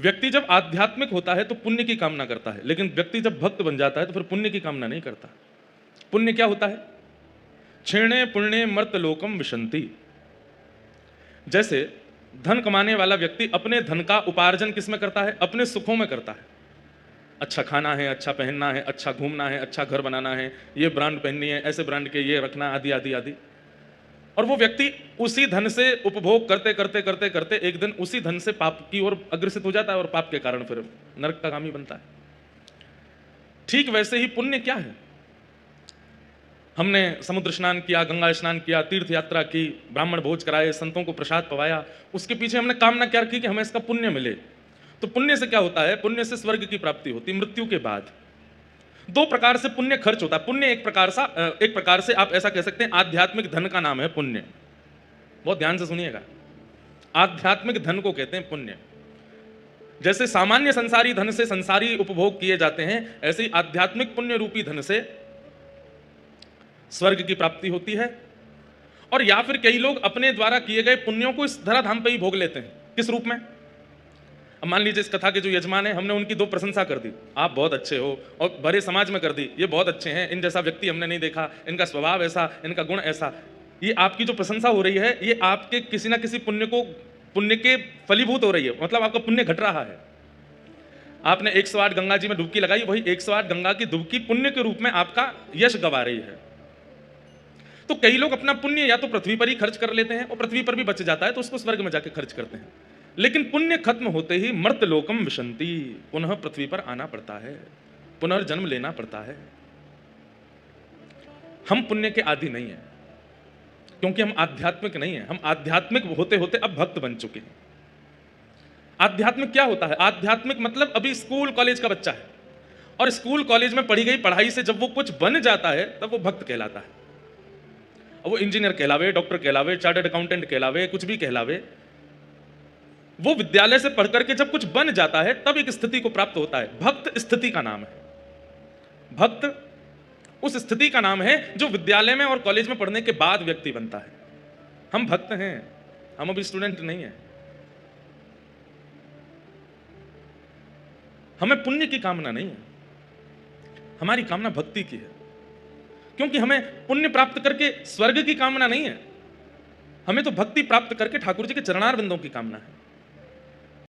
व्यक्ति जब आध्यात्मिक होता है तो पुण्य की कामना करता है, लेकिन व्यक्ति जब भक्त बन जाता है तो फिर पुण्य की कामना नहीं करता। पुण्य क्या होता है? क्षीणे पुण्य मर्त लोकम विशंति। जैसे धन कमाने वाला व्यक्ति अपने धन का उपार्जन किस में करता है? अपने सुखों में करता है। अच्छा खाना है, अच्छा पहनना है, अच्छा घूमना है, अच्छा घर बनाना है, ये ब्रांड पहननी है, ऐसे ब्रांड के ये रखना, आदि आदि आदि। और वो व्यक्ति उसी धन से उपभोग करते करते करते करते एक दिन उसी धन से पाप की ओर अग्रसित हो जाता है और पाप के कारण फिर नरक का गामी बनता है। ठीक वैसे ही पुण्य क्या है? हमने समुद्र स्नान किया, गंगा स्नान किया, तीर्थ यात्रा की, ब्राह्मण भोज कराए, संतों को प्रसाद पवाया, उसके पीछे हमने कामना क्या की कि हमें इसका पुण्य मिले। तो पुण्य से क्या होता है? पुण्य से स्वर्ग की प्राप्ति होती है मृत्यु के बाद। दो प्रकार से पुण्य खर्च होता है। पुण्य एक प्रकार से आप ऐसा कह सकते हैं आध्यात्मिक धन का नाम है पुण्य। बहुत ध्यान से सुनिएगा, आध्यात्मिक धन को कहते हैं पुण्य। जैसे सामान्य संसारी धन से संसारी उपभोग किए जाते हैं, ऐसे ही आध्यात्मिक पुण्य रूपी धन से स्वर्ग की प्राप्ति होती है। और या फिर कई लोग अपने द्वारा किए गए पुण्यों को इस धराधाम पर ही भोग लेते हैं। किस रूप में? अब मान लीजिए इस कथा के जो यजमान है, हमने उनकी दो प्रशंसा कर दी, आप बहुत अच्छे हो, और भरे समाज में कर दी, ये बहुत अच्छे हैं, इन जैसा व्यक्ति हमने नहीं देखा, इनका स्वभाव ऐसा, इनका गुण ऐसा। ये आपकी जो प्रशंसा हो रही है, ये आपके किसी ना किसी पुण्य के फलीभूत हो रही है, मतलब आपका पुण्य घट रहा है। आपने 108 गंगा जी में डुबकी लगाई, वही 108 गंगा की डुबकी पुण्य के रूप में आपका यश गवा रही है। तो कई लोग अपना पुण्य या तो पृथ्वी पर ही खर्च कर लेते हैं और पृथ्वी पर भी बच जाता है तो उसको स्वर्ग में जाके खर्च करते हैं। लेकिन पुण्य खत्म होते ही मर्त लोकम विशंति, पुनः पृथ्वी पर आना पड़ता है, पुनर्जन्म लेना पड़ता है। हम पुण्य के आदि नहीं हैं, क्योंकि हम आध्यात्मिक नहीं हैं। हम आध्यात्मिक होते होते अब भक्त बन चुके हैं। आध्यात्मिक क्या होता है? आध्यात्मिक मतलब अभी स्कूल कॉलेज का बच्चा है, और स्कूल कॉलेज में पढ़ी गई पढ़ाई से जब वो कुछ बन जाता है तब वो भक्त कहलाता है। अब वो इंजीनियर कहलावे, डॉक्टर कहलावे, चार्टर्ड अकाउंटेंट कहलावे, कुछ भी कहलावे, वो विद्यालय से पढ़कर के जब कुछ बन जाता है तब एक स्थिति को प्राप्त होता है। भक्त स्थिति का नाम है। भक्त उस स्थिति का नाम है जो विद्यालय में और कॉलेज में पढ़ने के बाद व्यक्ति बनता है। हम भक्त हैं, हम अभी स्टूडेंट नहीं हैं। हमें पुण्य की कामना नहीं है, हमारी कामना भक्ति की है। क्योंकि हमें पुण्य प्राप्त करके स्वर्ग की कामना नहीं है, हमें तो भक्ति प्राप्त करके ठाकुर जी के चरणारविंदों की कामना है।